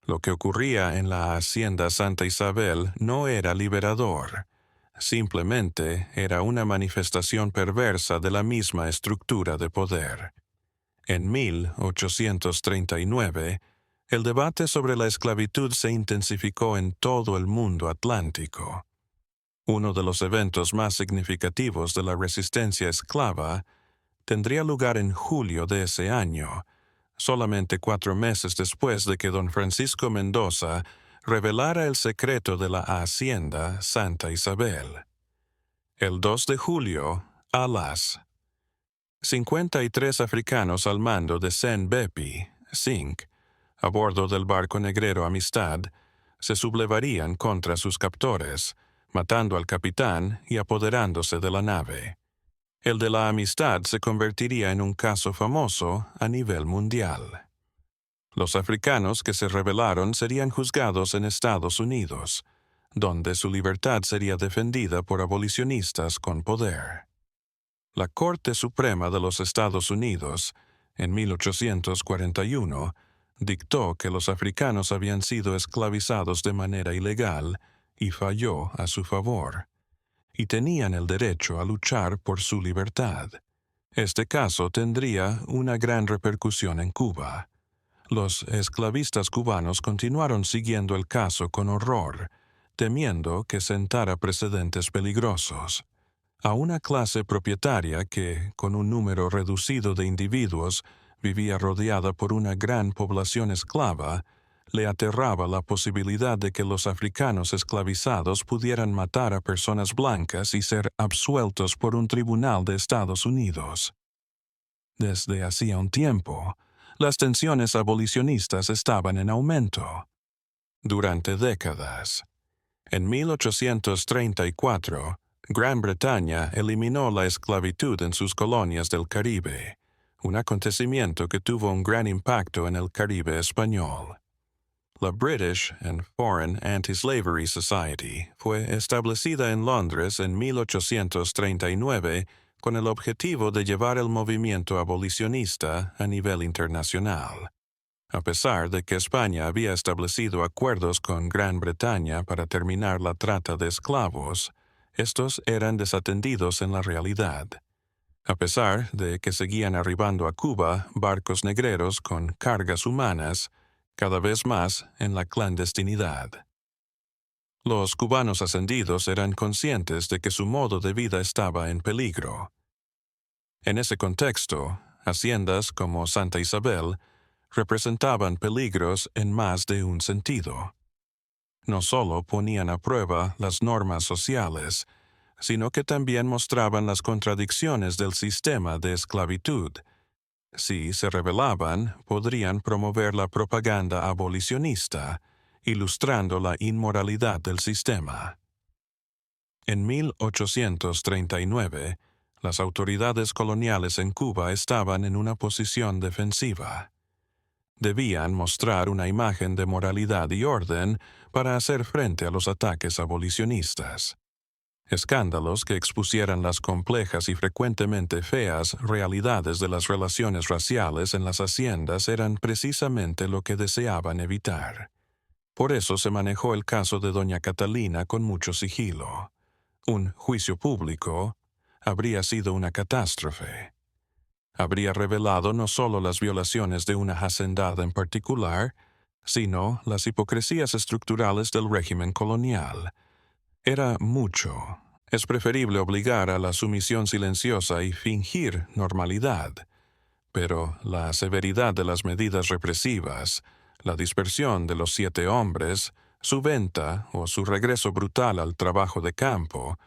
Lo que ocurría en la hacienda Santa Isabel no era liberador, simplemente era una manifestación perversa de la misma estructura de poder. En 1839, el debate sobre la esclavitud se intensificó en todo el mundo atlántico. Uno de los eventos más significativos de la resistencia esclava tendría lugar en julio de ese año, solamente 4 meses después de que don Francisco Mendoza revelara el secreto de la hacienda Santa Isabel. El 2 de julio, a las 53 africanos al mando de Sen Bepi, Zinc, a bordo del barco negrero Amistad, se sublevarían contra sus captores, matando al capitán y apoderándose de la nave. El de la Amistad se convertiría en un caso famoso a nivel mundial. Los africanos que se rebelaron serían juzgados en Estados Unidos, donde su libertad sería defendida por abolicionistas con poder. La Corte Suprema de los Estados Unidos, en 1841, dictó que los africanos habían sido esclavizados de manera ilegal y falló a su favor, y tenían el derecho a luchar por su libertad. Este caso tendría una gran repercusión en Cuba. Los esclavistas cubanos continuaron siguiendo el caso con horror, temiendo que sentara precedentes peligrosos. A una clase propietaria que, con un número reducido de individuos, vivía rodeada por una gran población esclava, le aterraba la posibilidad de que los africanos esclavizados pudieran matar a personas blancas y ser absueltos por un tribunal de Estados Unidos. Desde hacía un tiempo, las tensiones abolicionistas estaban en aumento. Durante décadas. En 1834, Gran Bretaña eliminó la esclavitud en sus colonias del Caribe, un acontecimiento que tuvo un gran impacto en el Caribe español. La British and Foreign Anti-Slavery Society fue establecida en Londres en 1839 con el objetivo de llevar el movimiento abolicionista a nivel internacional. A pesar de que España había establecido acuerdos con Gran Bretaña para terminar la trata de esclavos, estos eran desatendidos en la realidad. A pesar de que seguían arribando a Cuba barcos negreros con cargas humanas, cada vez más en la clandestinidad. Los cubanos ascendidos eran conscientes de que su modo de vida estaba en peligro. En ese contexto, haciendas como Santa Isabel representaban peligros en más de un sentido. No solo ponían a prueba las normas sociales, sino que también mostraban las contradicciones del sistema de esclavitud. Si se rebelaban, podrían promover la propaganda abolicionista, ilustrando la inmoralidad del sistema. En 1839, las autoridades coloniales en Cuba estaban en una posición defensiva. Debían mostrar una imagen de moralidad y orden para hacer frente a los ataques abolicionistas. Escándalos que expusieran las complejas y frecuentemente feas realidades de las relaciones raciales en las haciendas eran precisamente lo que deseaban evitar. Por eso se manejó el caso de doña Catalina con mucho sigilo. Un juicio público habría sido una catástrofe. Habría revelado no solo las violaciones de una hacendada en particular, sino las hipocresías estructurales del régimen colonial. Era mucho. Es preferible obligar a la sumisión silenciosa y fingir normalidad. Pero la severidad de las medidas represivas, la dispersión de los 7 hombres, su venta o su regreso brutal al trabajo de campo,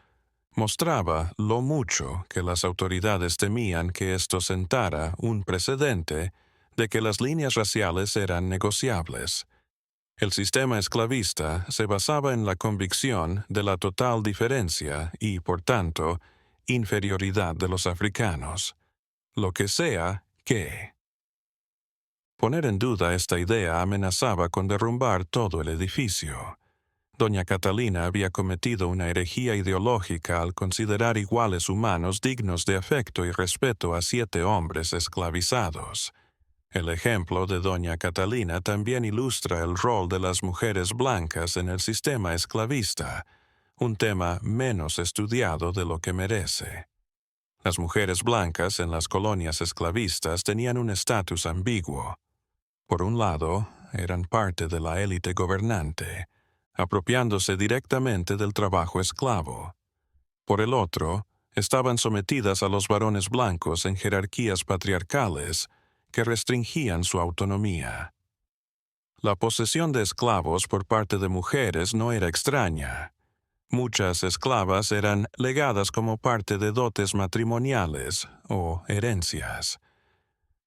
mostraba lo mucho que las autoridades temían que esto sentara un precedente de que las líneas raciales eran negociables. El sistema esclavista se basaba en la convicción de la total diferencia y, por tanto, inferioridad de los africanos, lo que sea que. Poner en duda esta idea amenazaba con derrumbar todo el edificio. Doña Catalina había cometido una herejía ideológica al considerar iguales humanos dignos de afecto y respeto a 7 hombres esclavizados. El ejemplo de Doña Catalina también ilustra el rol de las mujeres blancas en el sistema esclavista, un tema menos estudiado de lo que merece. Las mujeres blancas en las colonias esclavistas tenían un estatus ambiguo. Por un lado, eran parte de la élite gobernante, apropiándose directamente del trabajo esclavo. Por el otro, estaban sometidas a los varones blancos en jerarquías patriarcales que restringían su autonomía. La posesión de esclavos por parte de mujeres no era extraña. Muchas esclavas eran legadas como parte de dotes matrimoniales o herencias.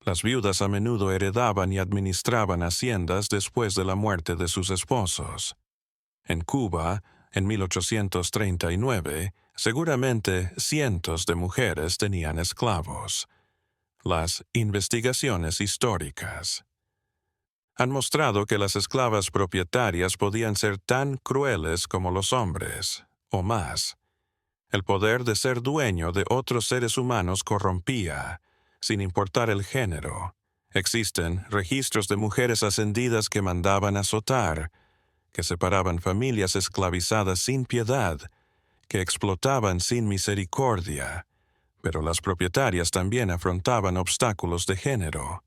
Las viudas a menudo heredaban y administraban haciendas después de la muerte de sus esposos. En Cuba, en 1839, seguramente cientos de mujeres tenían esclavos. Las investigaciones históricas han mostrado que las esclavas propietarias podían ser tan crueles como los hombres, o más. El poder de ser dueño de otros seres humanos corrompía, sin importar el género. Existen registros de mujeres ascendidas que mandaban azotar, que separaban familias esclavizadas sin piedad, que explotaban sin misericordia, pero las propietarias también afrontaban obstáculos de género.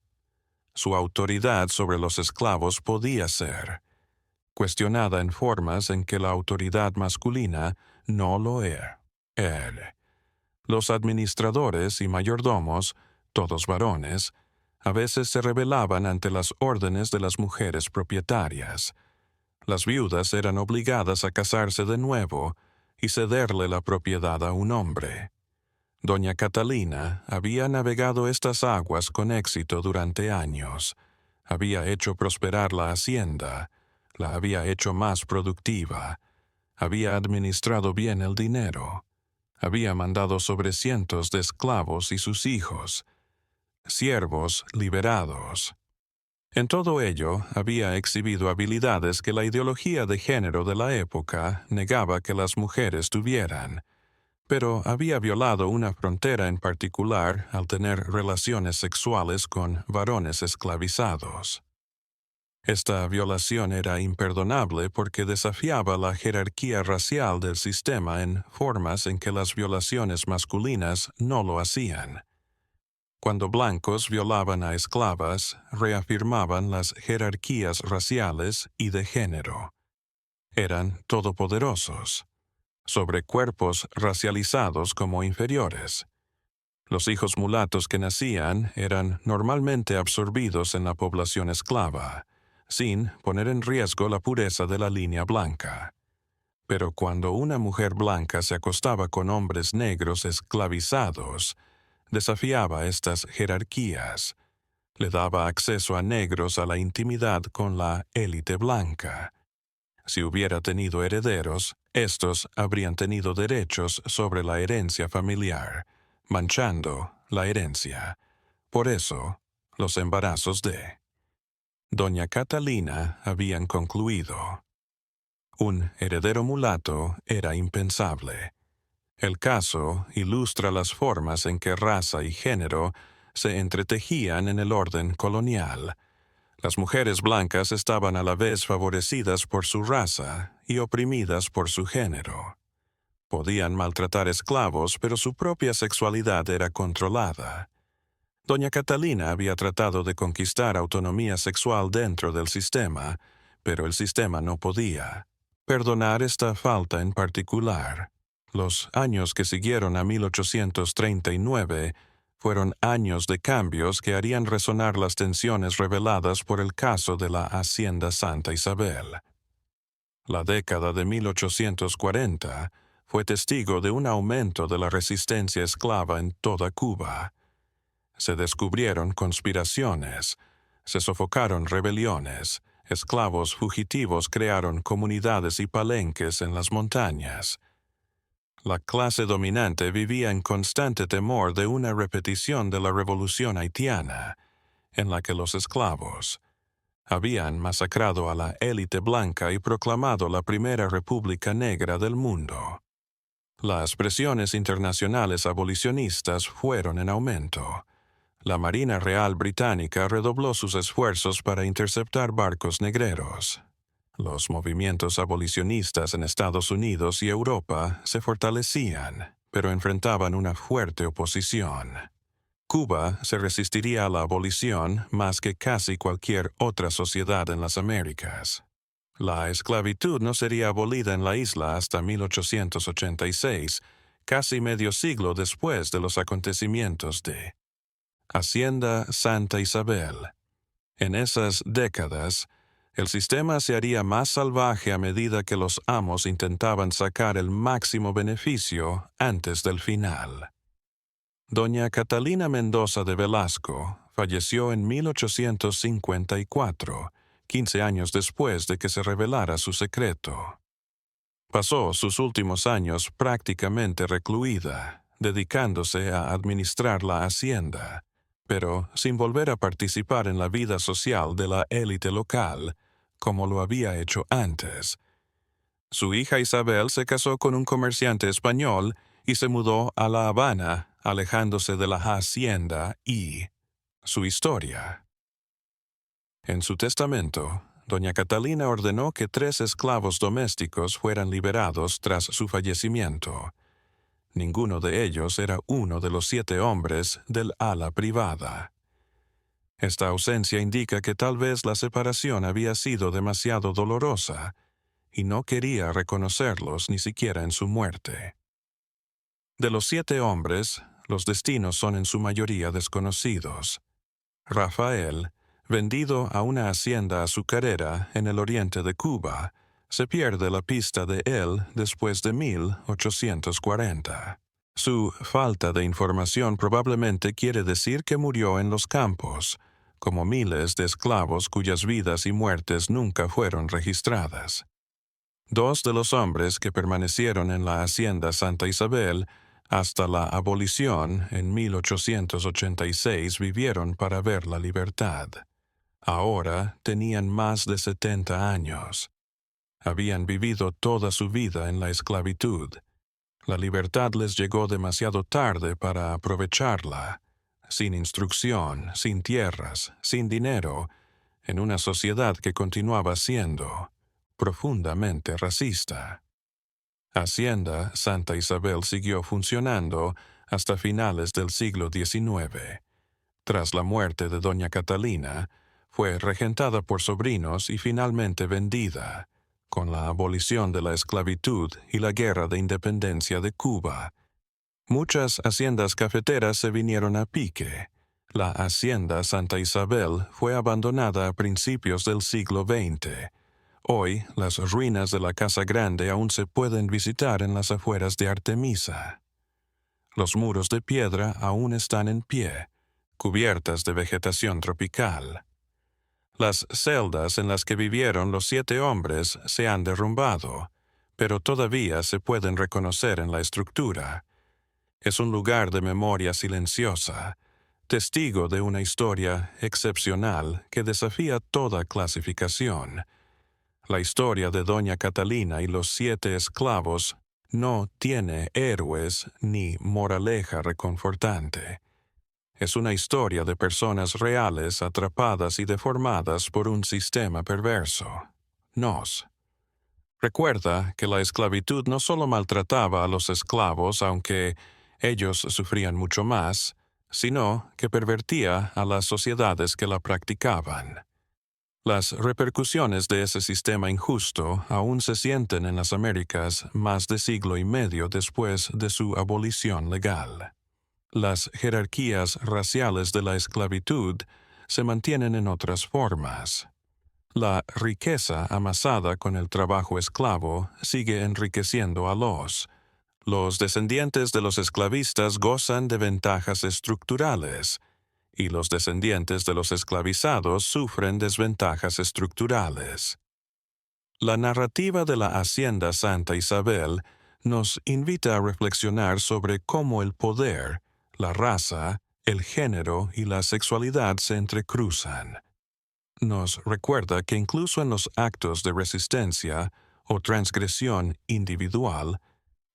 Su autoridad sobre los esclavos podía ser cuestionada en formas en que la autoridad masculina no lo era. Los administradores y mayordomos, todos varones, a veces se rebelaban ante las órdenes de las mujeres propietarias. Las viudas eran obligadas a casarse de nuevo y cederle la propiedad a un hombre. Doña Catalina había navegado estas aguas con éxito durante años. Había hecho prosperar la hacienda, la había hecho más productiva, había administrado bien el dinero, había mandado sobre cientos de esclavos y sus hijos, siervos liberados. En todo ello, había exhibido habilidades que la ideología de género de la época negaba que las mujeres tuvieran, pero había violado una frontera en particular al tener relaciones sexuales con varones esclavizados. Esta violación era imperdonable porque desafiaba la jerarquía racial del sistema en formas en que las violaciones masculinas no lo hacían. Cuando blancos violaban a esclavas, reafirmaban las jerarquías raciales y de género. Eran todopoderosos, sobre cuerpos racializados como inferiores. Los hijos mulatos que nacían eran normalmente absorbidos en la población esclava, sin poner en riesgo la pureza de la línea blanca. Pero cuando una mujer blanca se acostaba con hombres negros esclavizados, desafiaba estas jerarquías, le daba acceso a negros a la intimidad con la élite blanca. Si hubiera tenido herederos, estos habrían tenido derechos sobre la herencia familiar, manchando la herencia. Por eso, los embarazos de Doña Catalina habían concluido. Un heredero mulato era impensable. El caso ilustra las formas en que raza y género se entretejían en el orden colonial. Las mujeres blancas estaban a la vez favorecidas por su raza y oprimidas por su género. Podían maltratar esclavos, pero su propia sexualidad era controlada. Doña Catalina había tratado de conquistar autonomía sexual dentro del sistema, pero el sistema no podía perdonar esta falta en particular. Los años que siguieron a 1839 fueron años de cambios que harían resonar las tensiones reveladas por el caso de la Hacienda Santa Isabel. La década de 1840 fue testigo de un aumento de la resistencia esclava en toda Cuba. Se descubrieron conspiraciones, se sofocaron rebeliones, Esclavos fugitivos crearon comunidades y palenques en las montañas. La clase dominante vivía en constante temor de una repetición de la revolución haitiana, en la que los esclavos habían masacrado a la élite blanca y proclamado la primera república negra del mundo. Las presiones internacionales abolicionistas fueron en aumento. La Marina Real Británica redobló sus esfuerzos para interceptar barcos negreros. Los movimientos abolicionistas en Estados Unidos y Europa se fortalecían, pero enfrentaban una fuerte oposición. Cuba se resistiría a la abolición más que casi cualquier otra sociedad en las Américas. La esclavitud no sería abolida en la isla hasta 1886, casi medio siglo después de los acontecimientos de Hacienda Santa Isabel. En esas décadas, el sistema se haría más salvaje a medida que los amos intentaban sacar el máximo beneficio antes del final. Doña Catalina Mendoza de Velasco falleció en 1854, 15 años después de que se revelara su secreto. Pasó sus últimos años prácticamente recluida, dedicándose a administrar la hacienda, pero sin volver a participar en la vida social de la élite local, como lo había hecho antes. Su hija Isabel se casó con un comerciante español y se mudó a La Habana, alejándose de la hacienda y su historia. En su testamento, doña Catalina ordenó que 3 esclavos domésticos fueran liberados tras su fallecimiento. Ninguno de ellos era uno de los 7 hombres del ala privada. Esta ausencia indica que tal vez la separación había sido demasiado dolorosa y no quería reconocerlos ni siquiera en su muerte. De los 7 hombres, los destinos son en su mayoría desconocidos. Rafael, vendido a una hacienda azucarera en el oriente de Cuba, se pierde la pista de él después de 1840. Su falta de información probablemente quiere decir que murió en los campos, como miles de esclavos cuyas vidas y muertes nunca fueron registradas. 2 de los hombres que permanecieron en la hacienda Santa Isabel hasta la abolición en 1886 vivieron para ver la libertad. Ahora tenían más de 70 años. Habían vivido toda su vida en la esclavitud. La libertad les llegó demasiado tarde para aprovecharla, sin instrucción, sin tierras, sin dinero, en una sociedad que continuaba siendo profundamente racista. Hacienda Santa Isabel siguió funcionando hasta finales del siglo XIX. Tras la muerte de doña Catalina, fue regentada por sobrinos y finalmente vendida, con la abolición de la esclavitud y la guerra de independencia de Cuba. Muchas haciendas cafeteras se vinieron a pique. La Hacienda Santa Isabel fue abandonada a principios del siglo XX. Hoy, las ruinas de la Casa Grande aún se pueden visitar en las afueras de Artemisa. Los muros de piedra aún están en pie, cubiertas de vegetación tropical. Las celdas en las que vivieron los 7 hombres se han derrumbado, pero todavía se pueden reconocer en la estructura. Es un lugar de memoria silenciosa, testigo de una historia excepcional que desafía toda clasificación. La historia de doña Catalina y los 7 esclavos no tiene héroes ni moraleja reconfortante. Es una historia de personas reales atrapadas y deformadas por un sistema perverso. Recuerda que la esclavitud no solo maltrataba a los esclavos, aunque ellos sufrían mucho más, sino que pervertía a las sociedades que la practicaban. Las repercusiones de ese sistema injusto aún se sienten en las Américas más de siglo y medio después de su abolición legal. Las jerarquías raciales de la esclavitud se mantienen en otras formas. La riqueza amasada con el trabajo esclavo sigue enriqueciendo a los descendientes de los esclavistas gozan de ventajas estructurales, y los descendientes de los esclavizados sufren desventajas estructurales. La narrativa de la Hacienda Santa Isabel nos invita a reflexionar sobre cómo el poder, la raza, el género y la sexualidad se entrecruzan. Nos recuerda que incluso en los actos de resistencia o transgresión individual,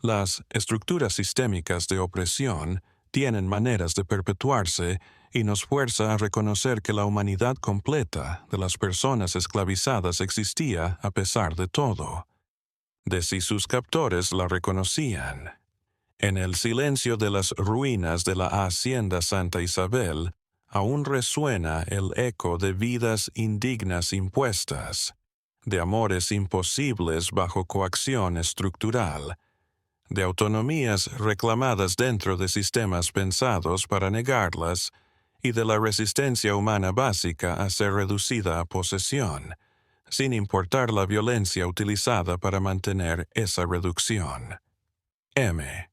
las estructuras sistémicas de opresión tienen maneras de perpetuarse y nos fuerza a reconocer que la humanidad completa de las personas esclavizadas existía a pesar de todo, de si sus captores la reconocían. En el silencio de las ruinas de la Hacienda Santa Isabel, aún resuena el eco de vidas indignas impuestas, de amores imposibles bajo coacción estructural, de autonomías reclamadas dentro de sistemas pensados para negarlas y de la resistencia humana básica a ser reducida a posesión, sin importar la violencia utilizada para mantener esa reducción. M.